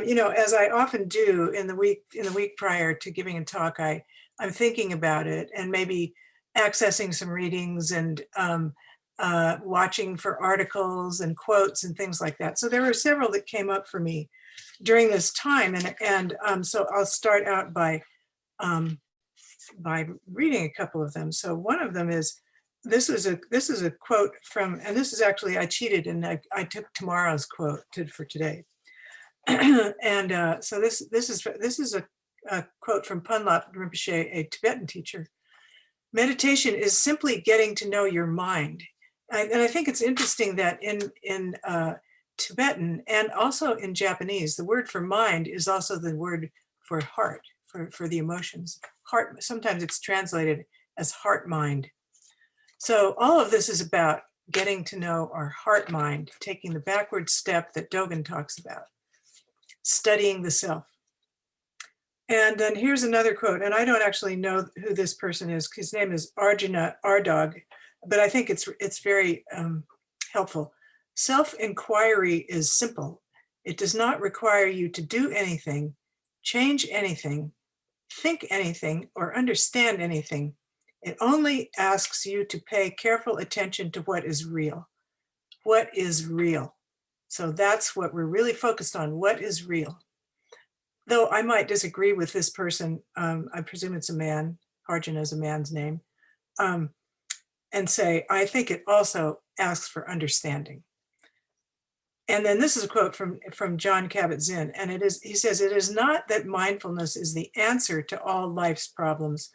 as I often do in the week prior to giving a talk, I'm thinking about it and maybe accessing some readings and watching for articles and quotes and things like that. So there were several that came up for me during this time, and so I'll start out by reading a couple of them. So one of them is, this is a quote from, and this is actually, I cheated and I took tomorrow's quote for today. And so this is a quote from Punlap Rinpoche, a Tibetan teacher. Meditation is simply getting to know your mind. And I think it's interesting that in Tibetan and also in Japanese, the word for mind is also the word for heart, for the emotions. Heart, sometimes it's translated as heart mind. So all of this is about getting to know our heart mind, taking the backward step that Dogen talks about, studying the self. And then here's another quote, and I don't actually know who this person is. His name is Arjuna Ardog, but I think it's very helpful. Self-inquiry is simple. It does not require you to do anything, change anything, think anything, or understand anything. It only asks you to pay careful attention to what is real. What is real? So that's what we're really focused on. What is real? Though I might disagree with this person, I presume it's a man, Arjuna is a man's name, and say, I think it also asks for understanding. And then this is a quote from John Kabat-Zinn, and he says, it is not that mindfulness is the answer to all life's problems.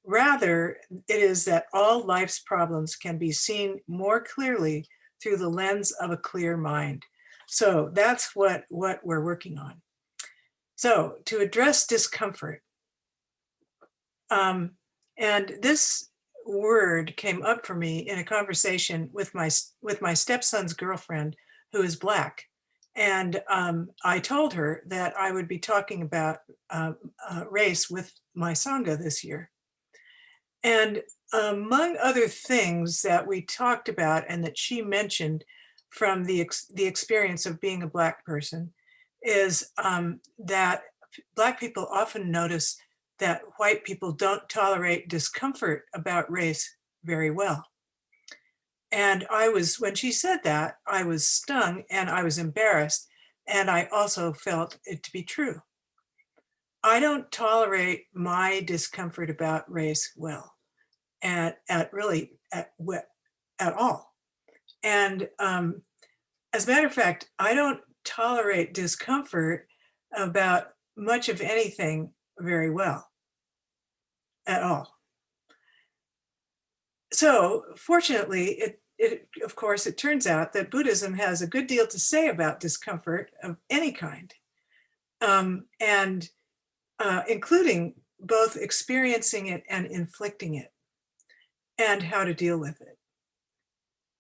Rather, it is that all life's problems can be seen more clearly through the lens of a clear mind. So that's what we're working on. So to address discomfort, and this word came up for me in a conversation with my stepson's girlfriend, who is Black. And I told her that I would be talking about race with my Sangha this year. And among other things that we talked about and that she mentioned from the experience of being a Black person is that Black people often notice that white people don't tolerate discomfort about race very well. And when she said that, I was stung and I was embarrassed. And I also felt it to be true. I don't tolerate my discomfort about race well, at all. And as a matter of fact, I don't tolerate discomfort about much of anything very well at all. So fortunately, of course, it turns out that Buddhism has a good deal to say about discomfort of any kind, and including both experiencing it and inflicting it, and how to deal with it.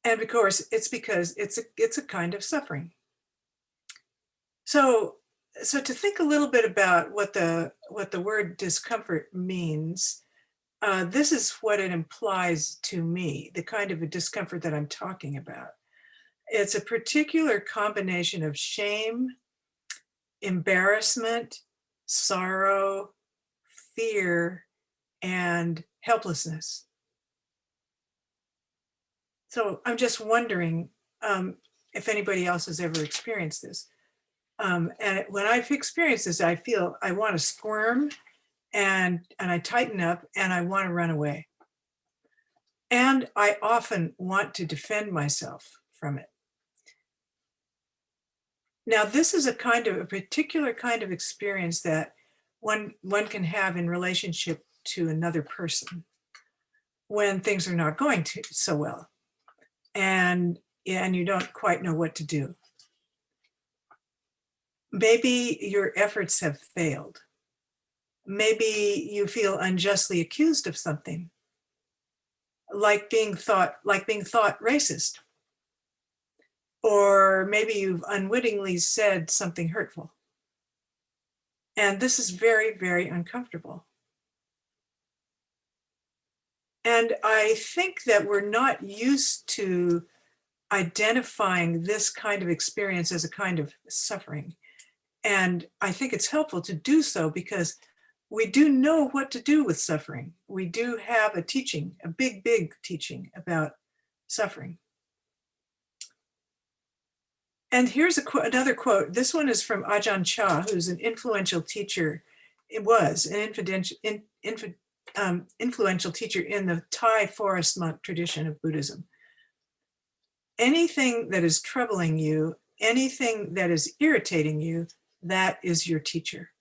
And of course, it's because it's a kind of suffering. So to think a little bit about what the word discomfort means, this is what it implies to me, the kind of a discomfort that I'm talking about. It's a particular combination of shame, embarrassment, sorrow, fear, and helplessness. So I'm just wondering if anybody else has ever experienced this. And when I've experienced this, I feel I want to squirm and I tighten up and I want to run away. And I often want to defend myself from it. Now, this is a particular kind of experience that one can have in relationship to another person when things are not going so well, and you don't quite know what to do. Maybe your efforts have failed. Maybe you feel unjustly accused of something, like being thought racist. Or maybe you've unwittingly said something hurtful. And this is very, very uncomfortable. And I think that we're not used to identifying this kind of experience as a kind of suffering. And I think it's helpful to do so because we do know what to do with suffering. We do have a teaching, a big, big teaching about suffering. And here's another quote. This one is from Ajahn Chah, who's an influential teacher. It was an influential teacher in the Thai forest monk tradition of Buddhism. Anything that is troubling you, anything that is irritating you, that is your teacher.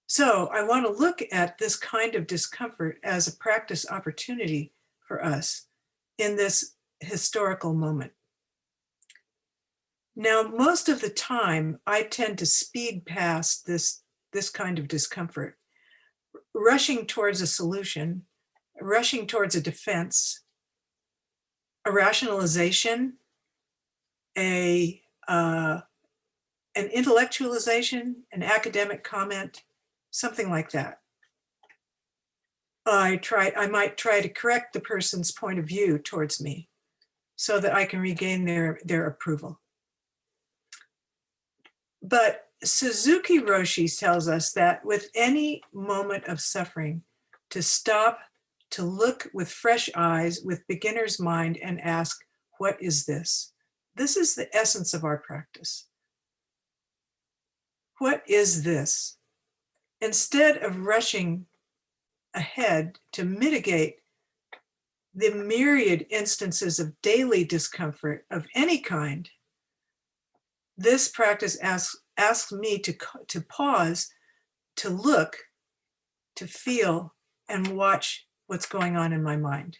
So I want to look at this kind of discomfort as a practice opportunity for us in this historical moment. Now, most of the time, I tend to speed past this kind of discomfort, rushing towards a solution, rushing towards a defense, a rationalization, an intellectualization, an academic comment, something like that. I might try to correct the person's point of view towards me so that I can regain their approval. But Suzuki Roshi tells us that with any moment of suffering, to stop, to look with fresh eyes, with beginner's mind, and ask, what is this? This is the essence of our practice. What is this? Instead of rushing ahead to mitigate the myriad instances of daily discomfort of any kind, this practice asks me to pause, to look, to feel, and watch what's going on in my mind.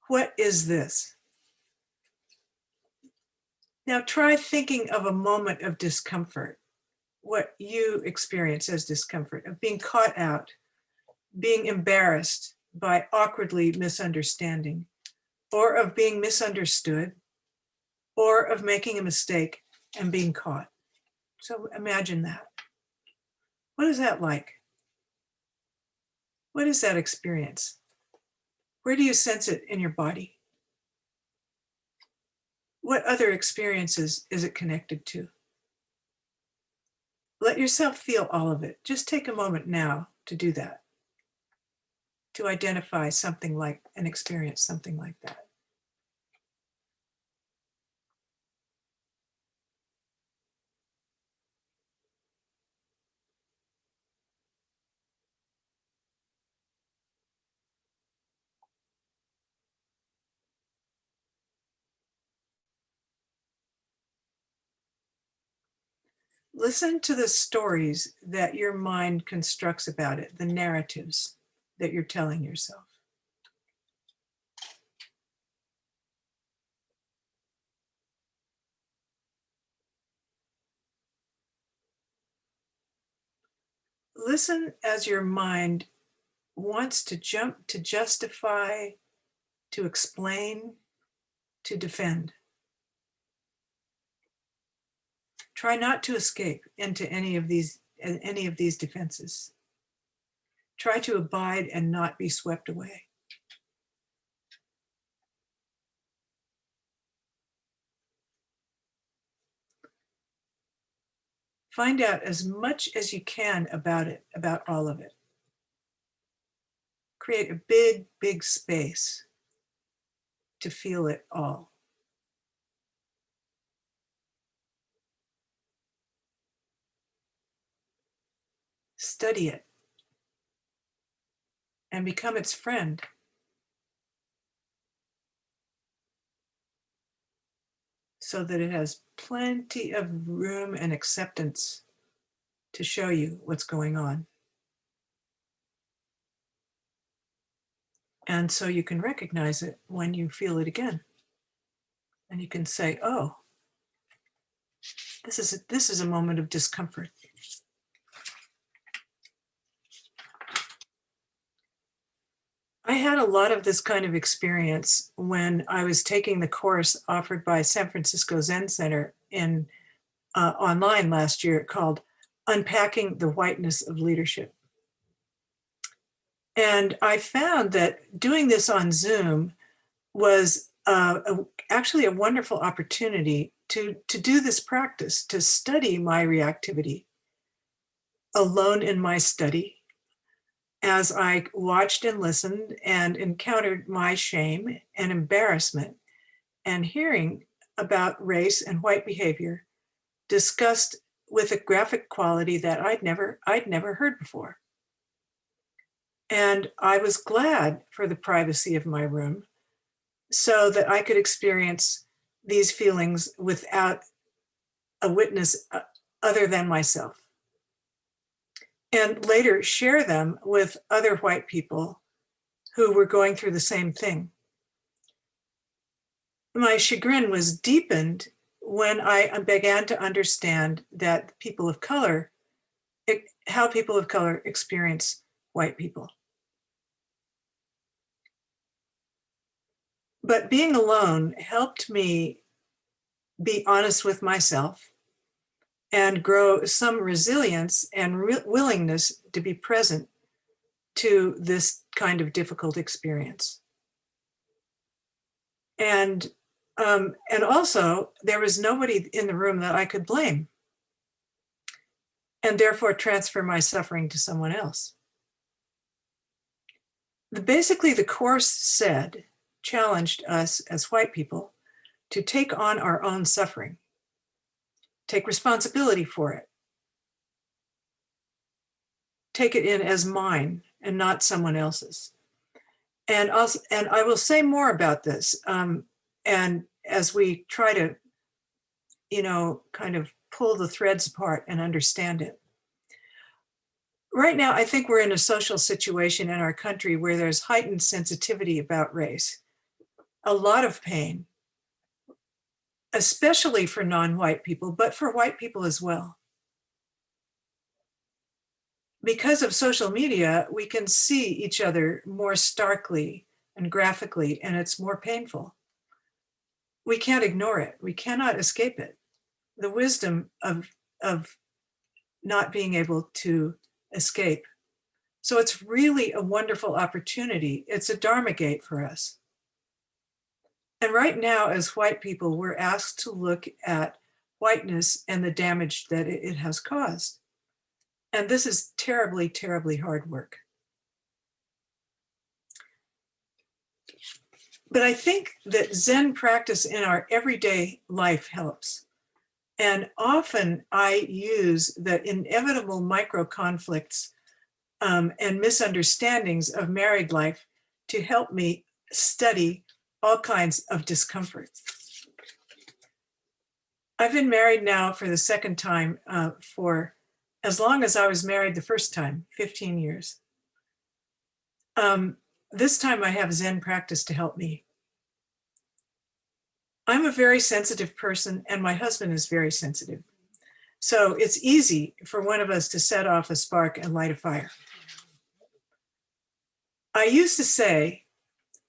What is this? Now try thinking of a moment of discomfort, what you experience as discomfort, of being caught out, being embarrassed by awkwardly misunderstanding, or of being misunderstood, or of making a mistake and being caught. So imagine that. What is that like? What is that experience? Where do you sense it in your body? What other experiences is it connected to? Let yourself feel all of it. Just take a moment now to do that, to identify something like an experience, something like that. Listen to the stories that your mind constructs about it, the narratives that you're telling yourself. Listen as your mind wants to jump to justify, to explain, to defend. Try not to escape into any of these defenses. Try to abide and not be swept away. Find out as much as you can about it, about all of it. Create a big, big space to feel it all. Study it and become its friend. So that it has plenty of room and acceptance to show you what's going on. And so you can recognize it when you feel it again. And you can say, oh, this is a moment of discomfort. I had a lot of this kind of experience when I was taking the course offered by San Francisco Zen Center in online last year called Unpacking the Whiteness of Leadership. And I found that doing this on Zoom was actually a wonderful opportunity to do this practice, to study my reactivity alone in my study as I watched and listened and encountered my shame and embarrassment and hearing about race and white behavior discussed with a graphic quality that I'd never heard before. And I was glad for the privacy of my room so that I could experience these feelings without a witness other than myself. And later share them with other white people who were going through the same thing. My chagrin was deepened when I began to understand that people of color, how people of color experience white people. But being alone helped me be honest with myself and grow some resilience and willingness to be present to this kind of difficult experience. And also, there was nobody in the room that I could blame, and therefore transfer my suffering to someone else. Basically, the Course challenged us as white people to take on our own suffering, take responsibility for it, take it in as mine and not someone else's. And I will say more about this. And as we try to, kind of pull the threads apart and understand it. Right now, I think we're in a social situation in our country where there's heightened sensitivity about race, a lot of pain, especially for non-white people, but for white people as well. Because of social media, we can see each other more starkly and graphically, and it's more painful. We can't ignore it. We cannot escape it. The wisdom of not being able to escape. So it's really a wonderful opportunity. It's a Dharma gate for us. And right now, as white people, we're asked to look at whiteness and the damage that it has caused. And this is terribly, terribly hard work. But I think that Zen practice in our everyday life helps. And often I use the inevitable micro conflicts and misunderstandings of married life to help me study all kinds of discomfort. I've been married now for the second time for as long as I was married the first time, 15 years. This time I have Zen practice to help me. I'm a very sensitive person and my husband is very sensitive. So it's easy for one of us to set off a spark and light a fire. I used to say,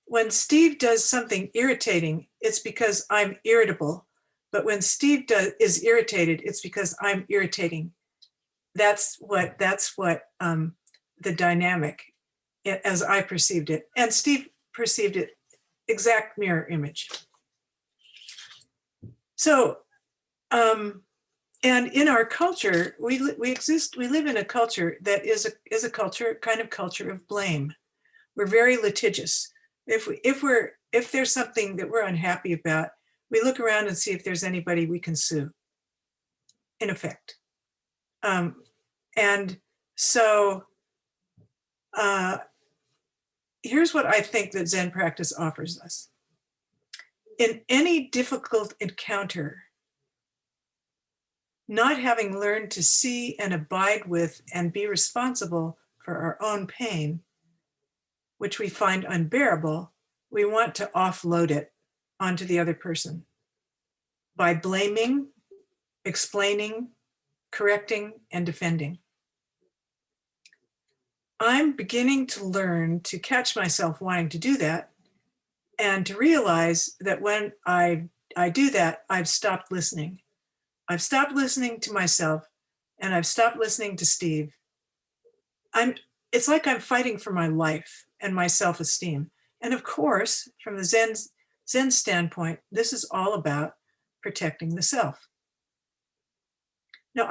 when Steve does something irritating, it's because I'm irritable. But when Steve is irritated, it's because I'm irritating. That's what the dynamic, as I perceived it, and Steve perceived it, exact mirror image. So, and in our culture, we live in a culture that is a culture, kind of culture of blame. We're very litigious. If there's something that we're unhappy about, we look around and see if there's anybody we can sue, in effect. And so here's what I think that Zen practice offers us. In any difficult encounter, not having learned to see and abide with and be responsible for our own pain, which we find unbearable, we want to offload it onto the other person by blaming, explaining, correcting, and defending. I'm beginning to learn to catch myself wanting to do that and to realize that when I do that, I've stopped listening. I've stopped listening to myself and I've stopped listening to Steve. It's like I'm fighting for my life and my self-esteem. And of course, from the Zen Zen standpoint, this is all about protecting the self. Now,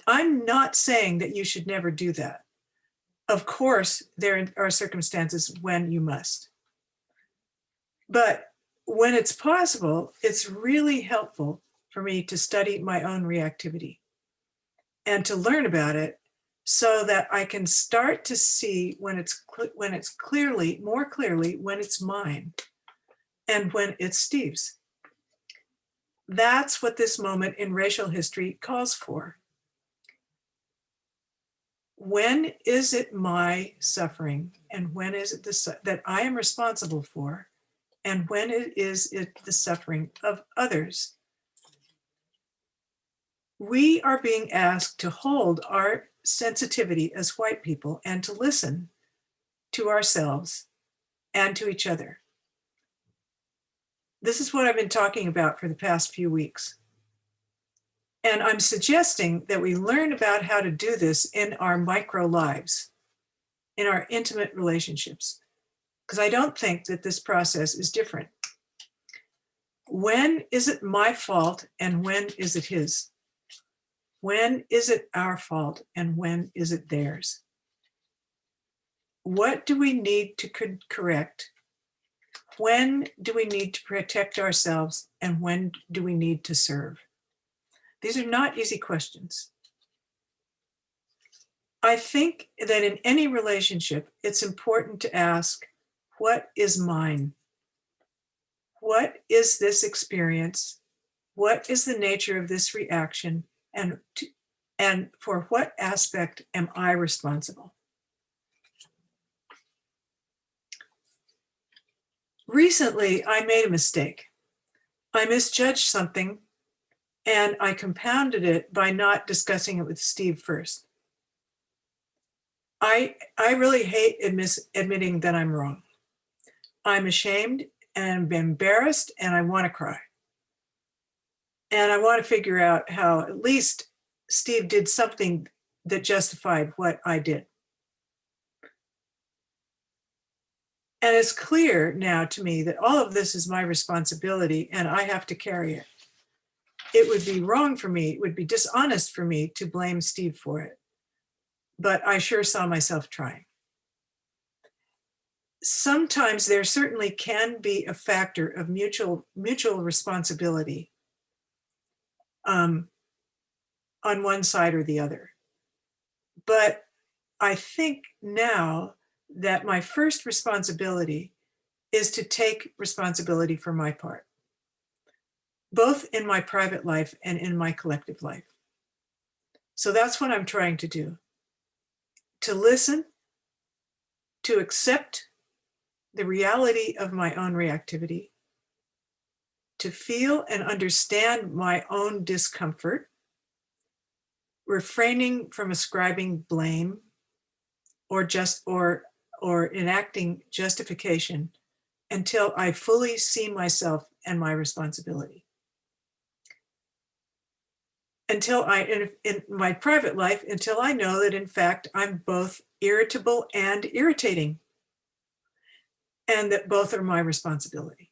I'm not saying that you should never do that. Of course, there are circumstances when you must. But when it's possible, it's really helpful for me to study my own reactivity and to learn about it so that I can start to see when it's clearly, more clearly, when it's mine and when it's Steve's. That's what this moment in racial history calls for. When is it my suffering, and when is it that I am responsible for, and when is it the suffering of others? We are being asked to hold our sensitivity as white people and to listen to ourselves and to each other. This is what I've been talking about for the past few weeks. And I'm suggesting that we learn about how to do this in our micro lives, in our intimate relationships, because I don't think that this process is different. When is it my fault and when is it his? When is it our fault and when is it theirs? What do we need to correct? When do we need to protect ourselves and when do we need to serve? These are not easy questions. I think that in any relationship, it's important to ask, what is mine? What is this experience? What is the nature of this reaction? And for what aspect am I responsible? Recently, I made a mistake. I misjudged something and I compounded it by not discussing it with Steve first. I really hate admitting that I'm wrong. I'm ashamed and embarrassed and I want to cry. And I want to figure out how at least Steve did something that justified what I did. And it's clear now to me that all of this is my responsibility and I have to carry it. It would be wrong for me, it would be dishonest for me to blame Steve for it. But I sure saw myself trying. Sometimes there certainly can be a factor of mutual responsibility on one side or the other. But I think now that my first responsibility is to take responsibility for my part, both in my private life and in my collective life. So that's what I'm trying to do. To listen, to accept the reality of my own reactivity, to feel and understand my own discomfort, refraining from ascribing blame or enacting justification until I fully see myself and my responsibility. Until in my private life, until I know that in fact I'm both irritable and irritating, and that both are my responsibility.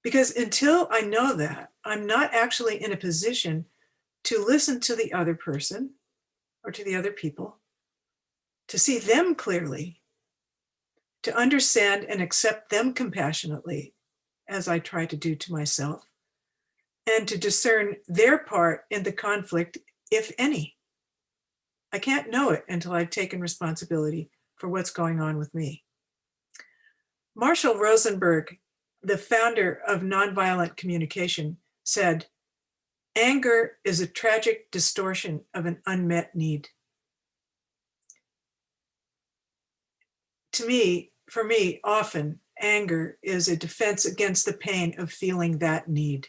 Because until I know that, I'm not actually in a position to listen to the other person or to the other people, to see them clearly, to understand and accept them compassionately, as I try to do to myself, and to discern their part in the conflict, if any. I can't know it until I've taken responsibility for what's going on with me. Marshall Rosenberg, the founder of nonviolent communication, said, "Anger is a tragic distortion of an unmet need." For me, often anger is a defense against the pain of feeling that need.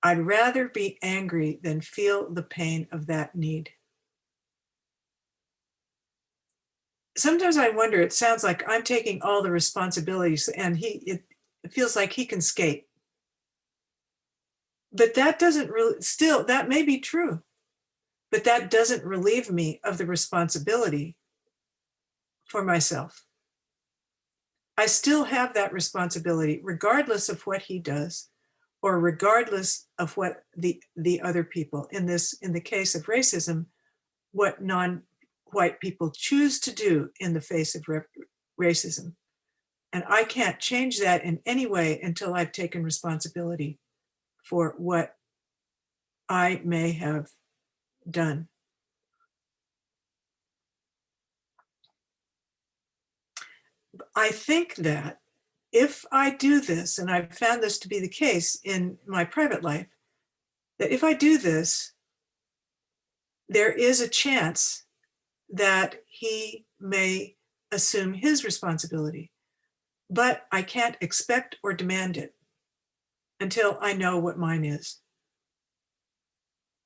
I'd rather be angry than feel the pain of that need. Sometimes I wonder, it sounds like I'm taking all the responsibilities and it feels like he can skate. But that doesn't really, still, that may be true, but that doesn't relieve me of the responsibility for myself. I still have that responsibility, regardless of what he does, or regardless of what the other people, in the case of racism, what non-white people choose to do in the face of racism. And I can't change that in any way until I've taken responsibility for what I may have done. I think that if I do this, and I've found this to be the case in my private life, that if I do this, there is a chance that he may assume his responsibility. But I can't expect or demand it until I know what mine is.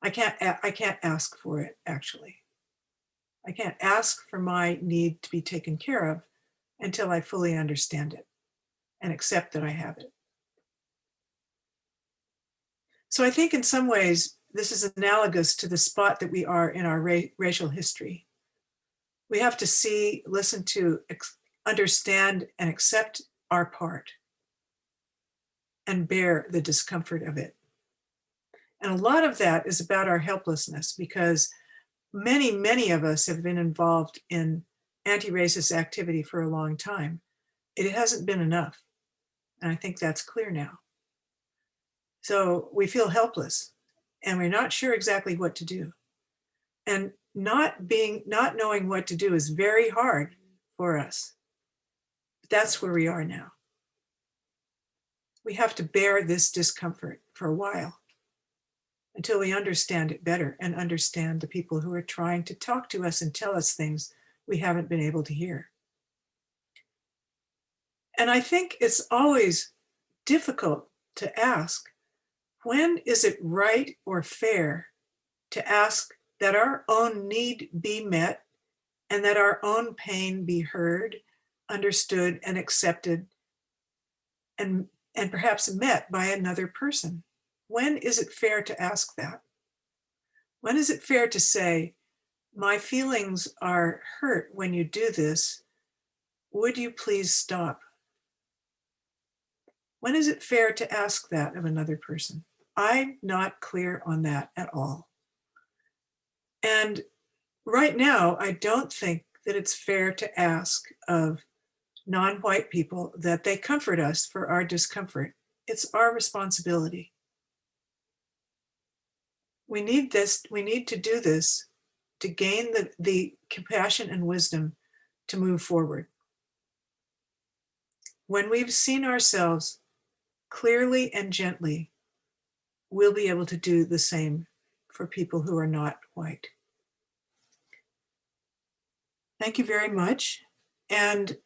I can't ask for it, actually. I can't ask for my need to be taken care of until I fully understand it and accept that I have it. So I think in some ways, this is analogous to the spot that we are in our racial history. We have to see, listen to, understand, and accept our part and bear the discomfort of it. And a lot of that is about our helplessness, because many of us have been involved in anti-racist activity for a long time. It hasn't been enough. And I think that's clear now. So we feel helpless and we're not sure exactly what to do. And not knowing what to do is very hard for us. But that's where we are now. We have to bear this discomfort for a while until we understand it better and understand the people who are trying to talk to us and tell us things we haven't been able to hear. And I think it's always difficult to ask, when is it right or fair to ask that our own need be met and that our own pain be heard, understood, and accepted, and perhaps met by another person? When is it fair to ask that? When is it fair to say, my feelings are hurt when you do this. Would you please stop? When is it fair to ask that of another person? I'm not clear on that at all. And right now, I don't think that it's fair to ask of non-white people that they comfort us for our discomfort. It's our responsibility. We need to do this to gain the compassion and wisdom to move forward. When we've seen ourselves clearly and gently, we'll be able to do the same for people who are not white. Thank you very much. And